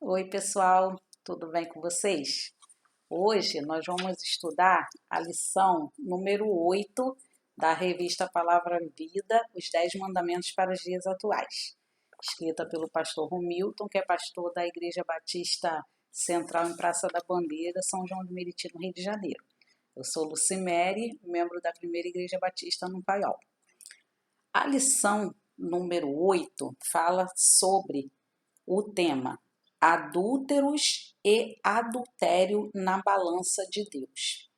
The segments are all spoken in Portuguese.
Oi, pessoal, tudo bem com vocês? Hoje nós vamos estudar a lição número 8 da revista Palavra Vida, os 10 Mandamentos para os Dias Atuais, escrita pelo pastor Romilton, que é pastor da Igreja Batista Central em Praça da Bandeira, São João de Meriti, no Rio de Janeiro. Eu sou Lucimere, membro da Primeira Igreja Batista no Paiol. A lição número 8 fala sobre o tema adúlteros e adultério na balança de Deus.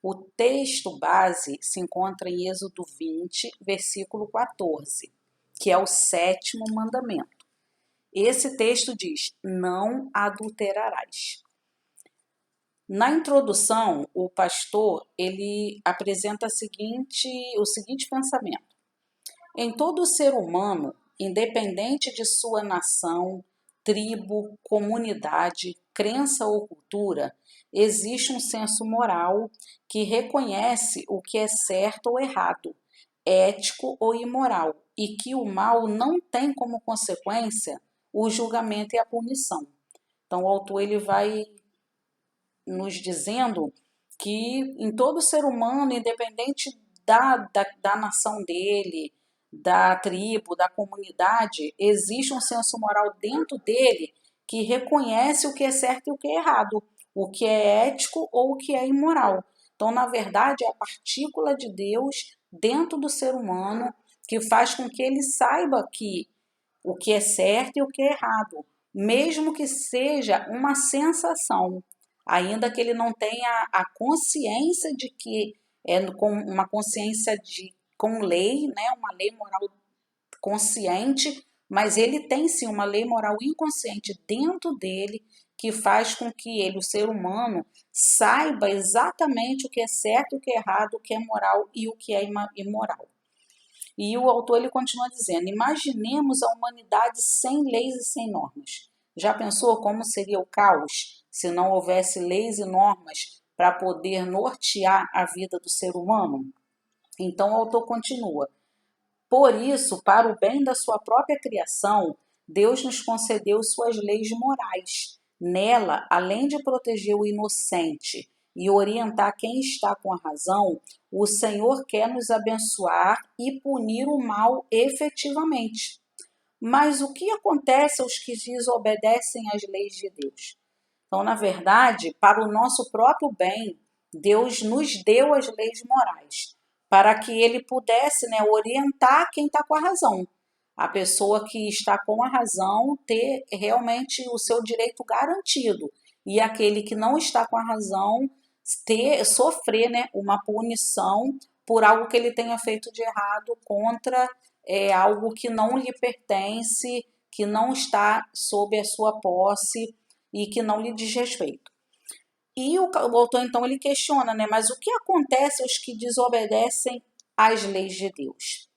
O texto base se encontra em Êxodo 20, versículo 14, que é o 7º mandamento. Esse texto diz: não adulterarás. Na introdução, o pastor ele apresenta o seguinte pensamento: em todo ser humano, independente de sua nação, tribo, comunidade, crença ou cultura, existe um senso moral que reconhece o que é certo ou errado, ético ou imoral, e que o mal não tem como consequência o julgamento e a punição. Então, o autor ele vai nos dizendo que em todo ser humano, independente da nação dele, da tribo, da comunidade, existe um senso moral dentro dele que reconhece o que é certo e o que é errado, o que é ético ou o que é imoral. Então, na verdade, é a partícula de Deus dentro do ser humano que faz com que ele saiba que o que é certo e o que é errado, mesmo que seja uma sensação, ainda que ele não tenha a consciência de que é com uma consciência com lei, né, uma lei moral consciente, mas ele tem sim uma lei moral inconsciente dentro dele que faz com que ele, o ser humano, saiba exatamente o que é certo, o que é errado, o que é moral e o que é imoral. E o autor ele continua dizendo: imaginemos a humanidade sem leis e sem normas. Já pensou como seria o caos se não houvesse leis e normas para poder nortear a vida do ser humano? Então o autor continua: por isso, para o bem da sua própria criação, Deus nos concedeu suas leis morais. Nela, além de proteger o inocente e orientar quem está com a razão, o Senhor quer nos abençoar e punir o mal efetivamente. Mas o que acontece aos que desobedecem às leis de Deus? Então, na verdade, para o nosso próprio bem, Deus nos deu as leis morais, para que ele pudesse, né, orientar quem está com a razão. A pessoa que está com a razão ter realmente o seu direito garantido. E aquele que não está com a razão sofrer, né, uma punição por algo que ele tenha feito de errado contra algo que não lhe pertence, que não está sob a sua posse e que não lhe diz respeito. E o autor, então, ele questiona, né? Mas o que acontece aos que desobedecem às leis de Deus?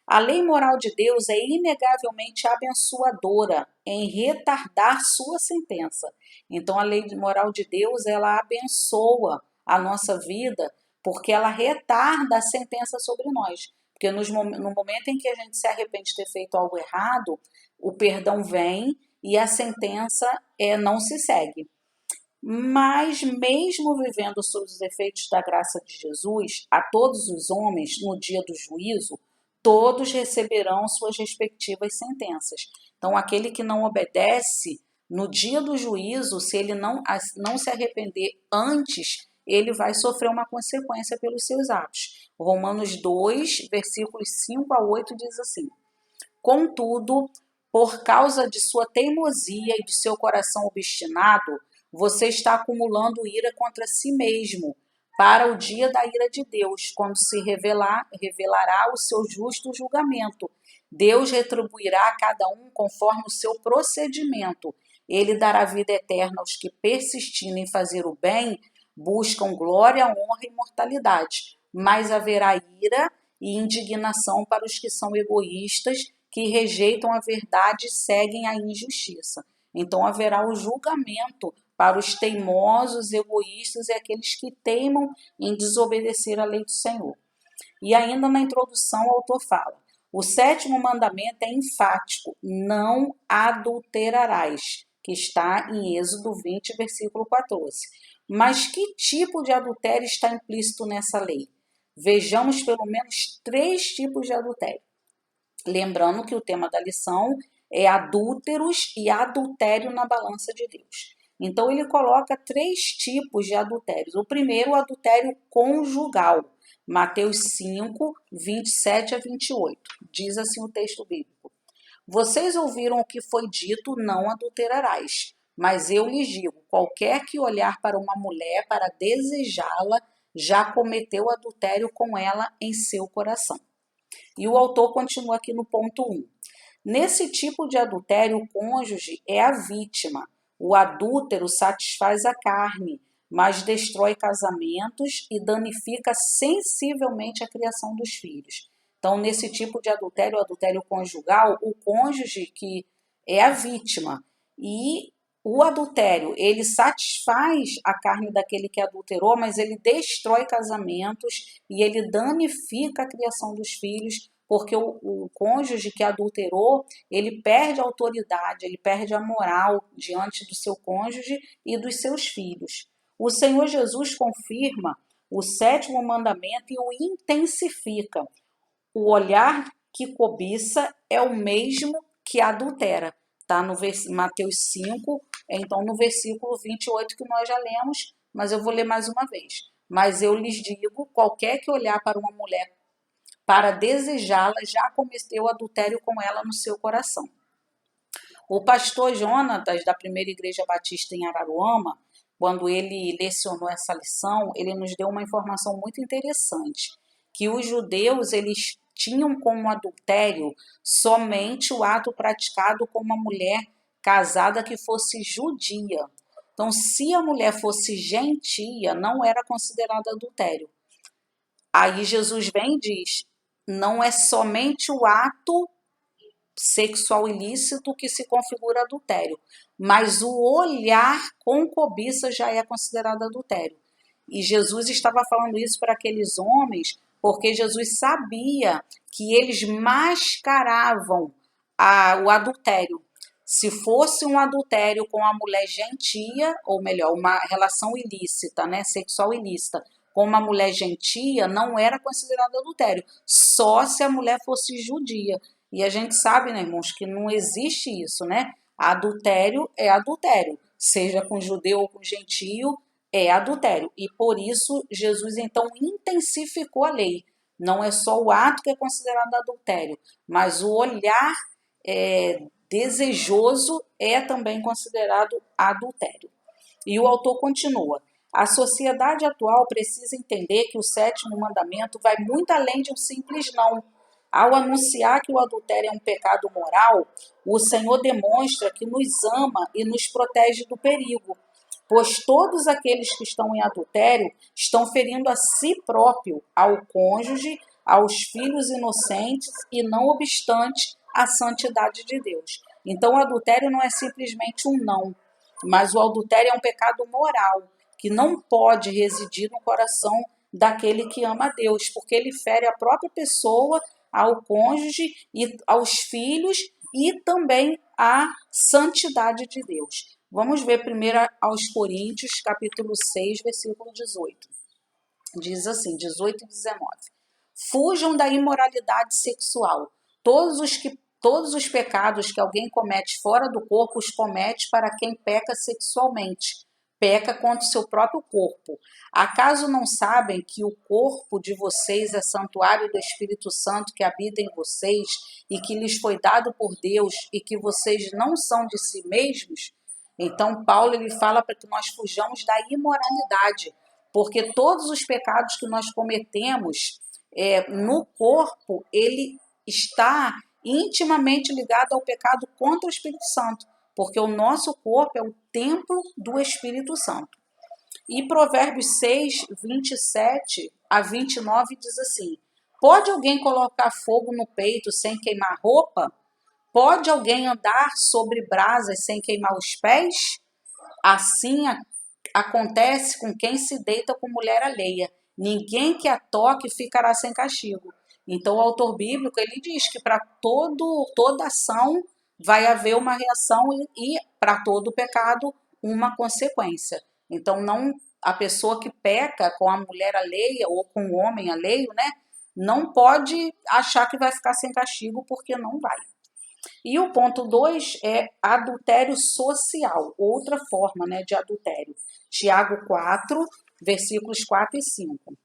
A lei moral de Deus é inegavelmente abençoadora em retardar sua sentença. Então, a lei moral de Deus, ela abençoa a nossa vida porque ela retarda a sentença sobre nós. Porque no momento em que a gente se arrepende de ter feito algo errado, o perdão vem e a sentença não se segue. Mas, mesmo vivendo sob os efeitos da graça de Jesus, a todos os homens, no dia do juízo, todos receberão suas respectivas sentenças. Então, aquele que não obedece, no dia do juízo, se ele não se arrepender antes, ele vai sofrer uma consequência pelos seus atos. Romanos 2, versículos 5 a 8 diz assim: contudo, por causa de sua teimosia e de seu coração obstinado, você está acumulando ira contra si mesmo, para o dia da ira de Deus, quando se revelará o seu justo julgamento. Deus retribuirá a cada um conforme o seu procedimento. Ele dará vida eterna aos que, persistindo em fazer o bem, buscam glória, honra e imortalidade. Mas haverá ira e indignação para os que são egoístas, que rejeitam a verdade e seguem a injustiça. Então haverá o julgamento para os teimosos, egoístas e aqueles que teimam em desobedecer a lei do Senhor. E ainda na introdução o autor fala: o 7º mandamento é enfático: não adulterarás, que está em Êxodo 20, versículo 14. Mas que tipo de adultério está implícito nessa lei? Vejamos pelo menos 3 tipos de adultério. Lembrando que o tema da lição é adúlteros e adultério na balança de Deus. Então, ele coloca 3 tipos de adultérios. O primeiro, o adultério conjugal. Mateus 5, 27 a 28. Diz assim o texto bíblico. Vocês ouviram o que foi dito, não adulterarás. Mas eu lhes digo, qualquer que olhar para uma mulher para desejá-la, já cometeu adultério com ela em seu coração. E o autor continua aqui no ponto 1. Nesse tipo de adultério, o cônjuge é a vítima. O adúltero satisfaz a carne, mas destrói casamentos e danifica sensivelmente a criação dos filhos. Então, nesse tipo de adultério, o adultério conjugal, o cônjuge que é a vítima. E o adultério, ele satisfaz a carne daquele que adulterou, mas ele destrói casamentos e ele danifica a criação dos filhos, porque o cônjuge que adulterou, ele perde a autoridade, ele perde a moral diante do seu cônjuge e dos seus filhos. O Senhor Jesus confirma o 7º mandamento e o intensifica. O olhar que cobiça é o mesmo que adultera. Está no Mateus 5, então no versículo 28 que nós já lemos, mas eu vou ler mais uma vez. Mas eu lhes digo, qualquer que olhar para uma mulher para desejá-la, já cometeu adultério com ela no seu coração. O pastor Jonatas, da Primeira Igreja Batista em Araruama, quando ele lecionou essa lição, ele nos deu uma informação muito interessante, que os judeus, eles tinham como adultério somente o ato praticado com uma mulher casada que fosse judia. Então, se a mulher fosse gentia, não era considerado adultério. Aí Jesus vem e diz, não é somente o ato sexual ilícito que se configura adultério, mas o olhar com cobiça já é considerado adultério. E Jesus estava falando isso para aqueles homens, porque Jesus sabia que eles mascaravam o adultério. Se fosse um adultério com a mulher gentia, ou melhor, uma relação ilícita, né, sexual ilícita, com uma mulher gentia, não era considerado adultério, só se a mulher fosse judia. E a gente sabe, né, irmãos, que não existe isso, né? Adultério é adultério, seja com judeu ou com gentio, é adultério. E por isso Jesus então intensificou a lei. Não é só o ato que é considerado adultério, mas o olhar desejoso é também considerado adultério. E o autor continua. A sociedade atual precisa entender que o 7º mandamento vai muito além de um simples não. Ao anunciar que o adultério é um pecado moral, o Senhor demonstra que nos ama e nos protege do perigo, pois todos aqueles que estão em adultério estão ferindo a si próprio, ao cônjuge, aos filhos inocentes e, não obstante, a santidade de Deus. Então, o adultério não é simplesmente um não, mas o adultério é um pecado moral, que não pode residir no coração daquele que ama a Deus, porque ele fere a própria pessoa, ao cônjuge e aos filhos e também à santidade de Deus. Vamos ver primeiro aos Coríntios, capítulo 6, versículo 18. Diz assim, 18 e 19. Fujam da imoralidade sexual. Todos os pecados que alguém comete fora do corpo os comete para quem peca sexualmente. Peca contra o seu próprio corpo. Acaso não sabem que o corpo de vocês é santuário do Espírito Santo que habita em vocês e que lhes foi dado por Deus e que vocês não são de si mesmos? Então, Paulo ele fala para que nós fujamos da imoralidade, porque todos os pecados que nós cometemos no corpo, ele está intimamente ligado ao pecado contra o Espírito Santo, porque o nosso corpo é o templo do Espírito Santo. E Provérbios 6, 27 a 29 diz assim, pode alguém colocar fogo no peito sem queimar roupa? Pode alguém andar sobre brasas sem queimar os pés? Assim acontece com quem se deita com mulher alheia. Ninguém que a toque ficará sem castigo. Então o autor bíblico ele diz que para toda ação vai haver uma reação e para todo pecado, uma consequência. Então, não a pessoa que peca com a mulher alheia ou com o homem alheio, né, não pode achar que vai ficar sem castigo, porque não vai. E o ponto 2 é adultério social, outra forma, né, de adultério. Tiago 4, versículos 4 e 5.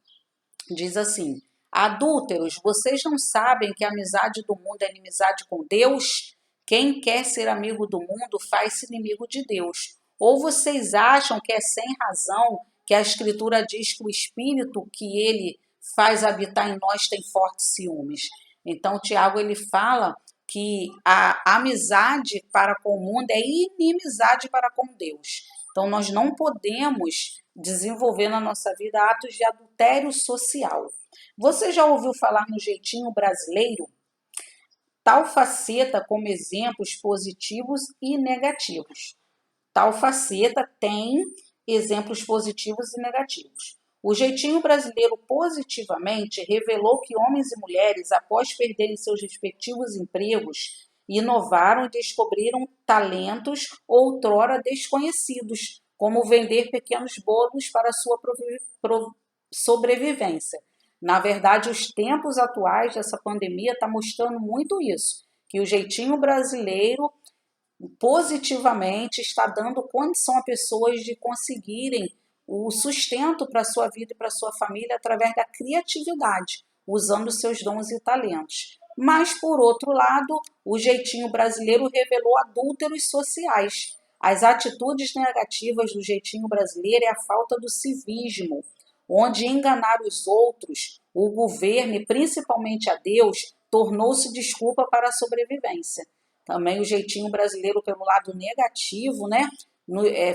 Diz assim: adúlteros, vocês não sabem que a amizade do mundo é inimizade com Deus? Quem quer ser amigo do mundo faz-se inimigo de Deus. Ou vocês acham que é sem razão que a Escritura diz que o Espírito que ele faz habitar em nós tem fortes ciúmes? Então, Tiago ele fala que a amizade para com o mundo é inimizade para com Deus. Então, nós não podemos desenvolver na nossa vida atos de adultério social. Você já ouviu falar no jeitinho brasileiro? Tal faceta como exemplos positivos e negativos. Tal faceta tem exemplos positivos e negativos. O jeitinho brasileiro positivamente revelou que homens e mulheres, após perderem seus respectivos empregos, inovaram e descobriram talentos outrora desconhecidos, como vender pequenos bolos para sua sobrevivência. Na verdade, os tempos atuais dessa pandemia estão mostrando muito isso, que o jeitinho brasileiro positivamente está dando condição a pessoas de conseguirem o sustento para a sua vida e para a sua família através da criatividade, usando seus dons e talentos. Mas, por outro lado, o jeitinho brasileiro revelou adúlteros sociais. As atitudes negativas do jeitinho brasileiro é a falta do civismo, onde enganar os outros, o governo e principalmente a Deus, tornou-se desculpa para a sobrevivência. Também o jeitinho brasileiro, pelo lado negativo, né,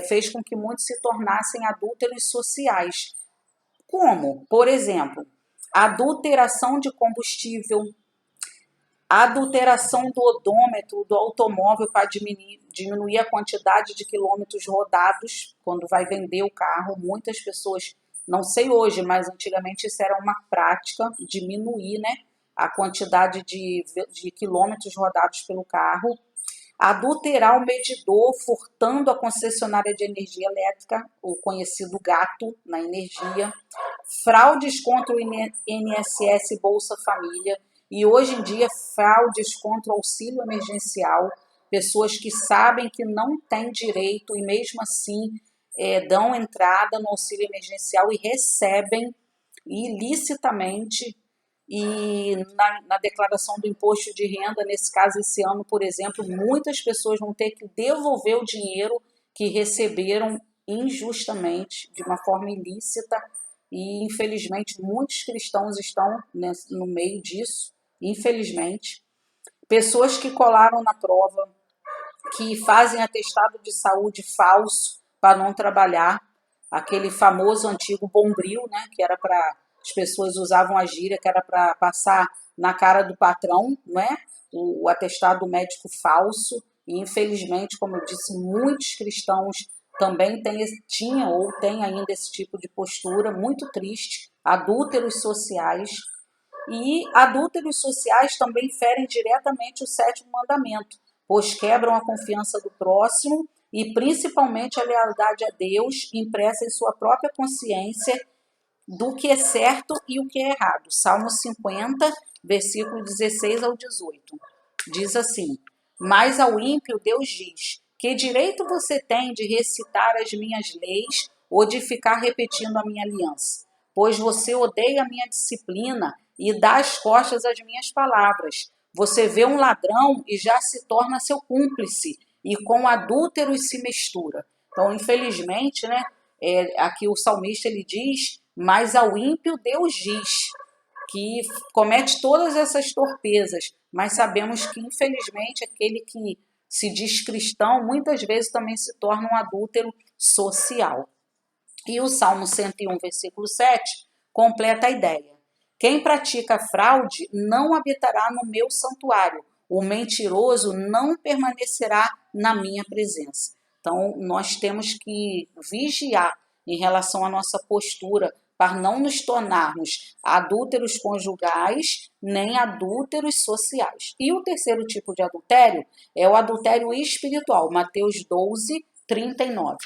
fez com que muitos se tornassem adúlteros sociais. Como? Por exemplo, adulteração de combustível, adulteração do odômetro do automóvel para diminuir a quantidade de quilômetros rodados quando vai vender o carro. Muitas pessoas, não sei hoje, mas antigamente isso era uma prática, diminuir, né, a quantidade de quilômetros rodados pelo carro. Adulterar o medidor, furtando a concessionária de energia elétrica, o conhecido gato na energia. Fraudes contra o INSS e Bolsa Família. E hoje em dia, fraudes contra o auxílio emergencial. Pessoas que sabem que não têm direito e mesmo assim dão entrada no auxílio emergencial e recebem ilicitamente. E na declaração do imposto de renda, nesse caso, esse ano, por exemplo, muitas pessoas vão ter que devolver o dinheiro que receberam injustamente, de uma forma ilícita, e infelizmente muitos cristãos estão no meio disso, infelizmente. Pessoas que colaram na prova, que fazem atestado de saúde falso para não trabalhar, aquele famoso antigo bombril, né, que era para as pessoas usavam a gíria, que era para passar na cara do patrão, não é? O atestado médico falso. E infelizmente, como eu disse, muitos cristãos também tinham ou têm ainda esse tipo de postura, muito triste, adúlteros sociais. E adúlteros sociais também ferem diretamente o 7º mandamento, pois quebram a confiança do próximo e principalmente a lealdade a Deus, impressa em sua própria consciência do que é certo e o que é errado. Salmo 50, versículo 16 ao 18. Diz assim: mas ao ímpio Deus diz: que direito você tem de recitar as minhas leis ou de ficar repetindo a minha aliança? Pois você odeia a minha disciplina e dá as costas às minhas palavras. Você vê um ladrão e já se torna seu cúmplice, e com adúlteros se mistura. Então, infelizmente, né, aqui o salmista ele diz: mas ao ímpio Deus diz, que comete todas essas torpezas, mas sabemos que, infelizmente, aquele que se diz cristão, muitas vezes também se torna um adúltero social. E o Salmo 101, versículo 7, completa a ideia. Quem pratica fraude não habitará no meu santuário, o mentiroso não permanecerá na minha presença. Então, nós temos que vigiar em relação à nossa postura para não nos tornarmos adúlteros conjugais, nem adúlteros sociais. E o terceiro tipo de adultério é o adultério espiritual. Mateus 12, 39.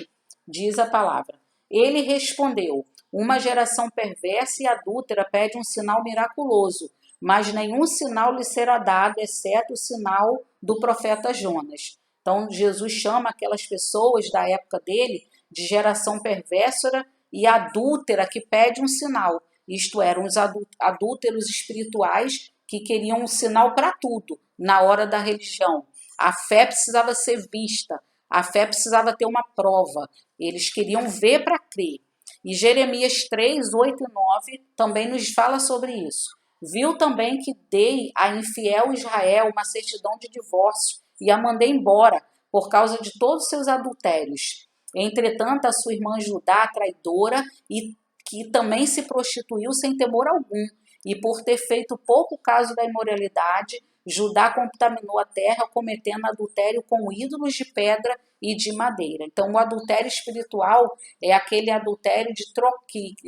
Diz a palavra: ele respondeu: uma geração perversa e adúltera pede um sinal miraculoso, mas nenhum sinal lhe será dado, exceto o sinal do profeta Jonas. Então, Jesus chama aquelas pessoas da época dele de geração perversa e adúltera que pede um sinal. Isto eram os adúlteros espirituais que queriam um sinal para tudo, na hora da religião. A fé precisava ser vista, a fé precisava ter uma prova. Eles queriam ver para crer. E Jeremias 3, 8 e 9 também nos fala sobre isso. Viu também que dei a infiel Israel uma certidão de divórcio e a mandei embora por causa de todos os seus adultérios. Entretanto, a sua irmã Judá, traidora, e que também se prostituiu sem temor algum, e por ter feito pouco caso da imoralidade, Judá contaminou a terra, cometendo adultério com ídolos de pedra e de madeira. Então, o adultério espiritual é aquele adultério de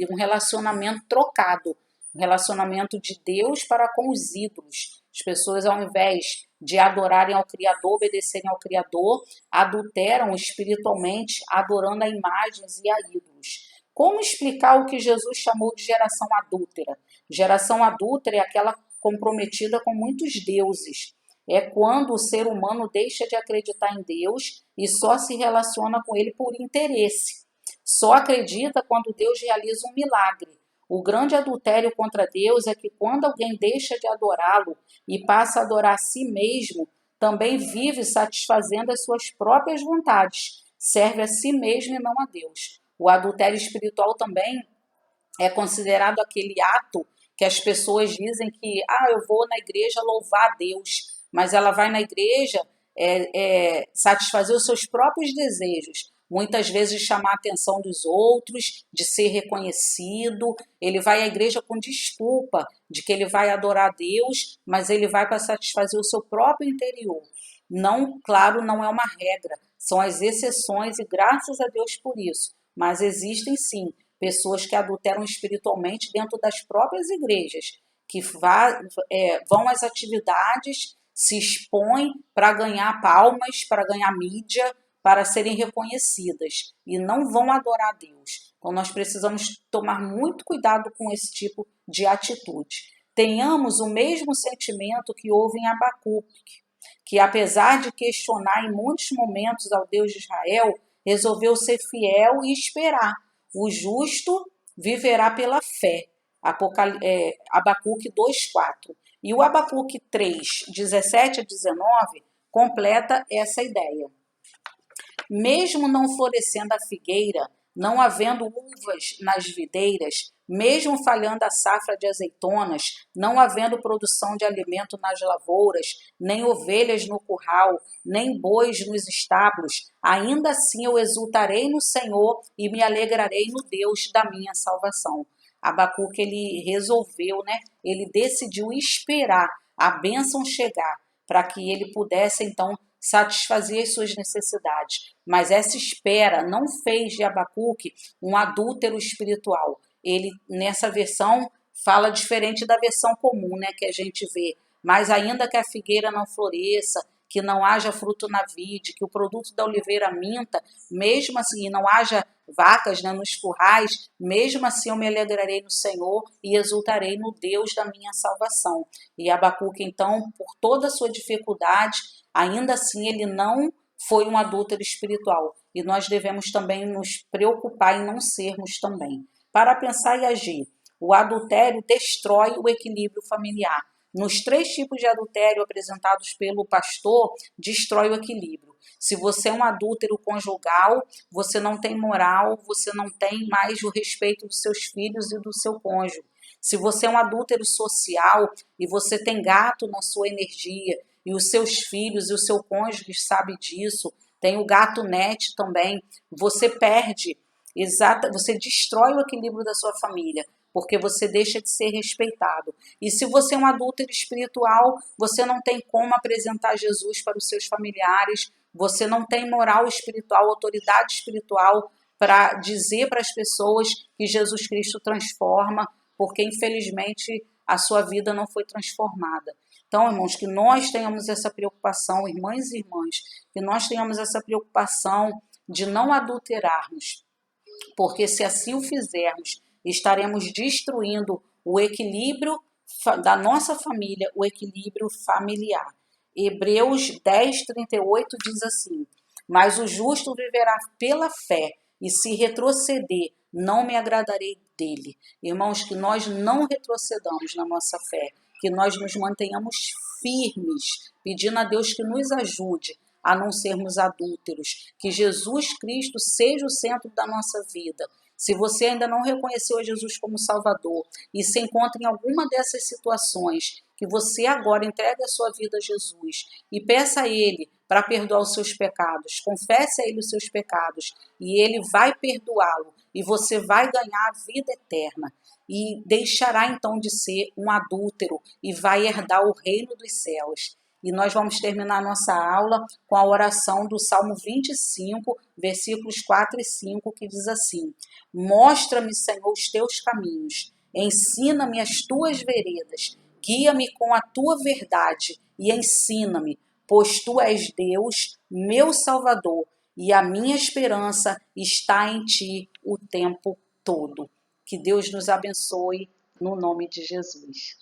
um relacionamento trocado, um relacionamento de Deus para com os ídolos. As pessoas, ao invés de adorarem ao Criador, obedecerem ao Criador, adulteram espiritualmente, adorando a imagens e a ídolos. Como explicar o que Jesus chamou de geração adúltera? Geração adúltera é aquela comprometida com muitos deuses. É quando o ser humano deixa de acreditar em Deus e só se relaciona com ele por interesse. Só acredita quando Deus realiza um milagre. O grande adultério contra Deus é que quando alguém deixa de adorá-lo e passa a adorar a si mesmo, também vive satisfazendo as suas próprias vontades, serve a si mesmo e não a Deus. O adultério espiritual também é considerado aquele ato que as pessoas dizem que eu vou na igreja louvar a Deus, mas ela vai na igreja satisfazer os seus próprios desejos, muitas vezes chamar a atenção dos outros, de ser reconhecido. Ele vai à igreja com desculpa de que ele vai adorar a Deus, mas ele vai para satisfazer o seu próprio interior. Não, claro, não é uma regra, são as exceções e graças a Deus por isso, mas existem sim pessoas que adulteram espiritualmente dentro das próprias igrejas, que vão às atividades, se expõem para ganhar palmas, para ganhar mídia, para serem reconhecidas e não vão adorar a Deus. Então nós precisamos tomar muito cuidado com esse tipo de atitude. Tenhamos o mesmo sentimento que houve em Abacuque, que apesar de questionar em muitos momentos ao Deus de Israel, resolveu ser fiel e esperar. O justo viverá pela fé. Abacuque 2,4. E o Abacuque 3, 17 a 19, completa essa ideia. Mesmo não florescendo a figueira, não havendo uvas nas videiras, mesmo falhando a safra de azeitonas, não havendo produção de alimento nas lavouras, nem ovelhas no curral, nem bois nos estábulos, ainda assim eu exultarei no Senhor e me alegrarei no Deus da minha salvação. Abacuque, ele resolveu, ele decidiu esperar a bênção chegar, para que ele pudesse, então, satisfazer as suas necessidades. Mas essa espera não fez de Abacuque um adúltero espiritual. Ele, nessa versão, fala diferente da versão comum, que a gente vê. Mas ainda que a figueira não floresça, que não haja fruto na vide, que o produto da oliveira minta, mesmo assim, não haja vacas nos currais, mesmo assim eu me alegrarei no Senhor e exultarei no Deus da minha salvação. E Abacuque, então, por toda a sua dificuldade, ainda assim ele não foi um adúltero espiritual. E nós devemos também nos preocupar em não sermos também. Para pensar e agir, o adultério destrói o equilíbrio familiar. Nos 3 tipos de adultério apresentados pelo pastor, destrói o equilíbrio. Se você é um adúltero conjugal, você não tem moral, você não tem mais o respeito dos seus filhos e do seu cônjuge. Se você é um adúltero social e você tem gato na sua energia e os seus filhos e o seu cônjuge sabe disso, tem o gato net também, você perde, você destrói o equilíbrio da sua família, porque você deixa de ser respeitado. E se você é um adúltero espiritual, você não tem como apresentar Jesus para os seus familiares, você não tem moral espiritual, autoridade espiritual para dizer para as pessoas que Jesus Cristo transforma, porque infelizmente a sua vida não foi transformada. Então, irmãos, que nós tenhamos essa preocupação, irmãs e irmãs, que nós tenhamos essa preocupação de não adulterarmos, porque se assim o fizermos, estaremos destruindo o equilíbrio da nossa família, o equilíbrio familiar. Hebreus 10, 38 diz assim: mas o justo viverá pela fé, e se retroceder, não me agradarei dele. Irmãos, que nós não retrocedamos na nossa fé, que nós nos mantenhamos firmes, pedindo a Deus que nos ajude a não sermos adúlteros, que Jesus Cristo seja o centro da nossa vida. Se você ainda não reconheceu a Jesus como Salvador e se encontra em alguma dessas situações, que você agora entregue a sua vida a Jesus e peça a Ele para perdoar os seus pecados, confesse a Ele os seus pecados e Ele vai perdoá-lo e você vai ganhar a vida eterna e deixará então de ser um adúltero e vai herdar o reino dos céus. E nós vamos terminar nossa aula com a oração do Salmo 25, versículos 4 e 5, que diz assim: mostra-me, Senhor, os teus caminhos, ensina-me as tuas veredas, guia-me com a tua verdade e ensina-me, pois tu és Deus, meu Salvador, e a minha esperança está em ti o tempo todo. Que Deus nos abençoe, no nome de Jesus.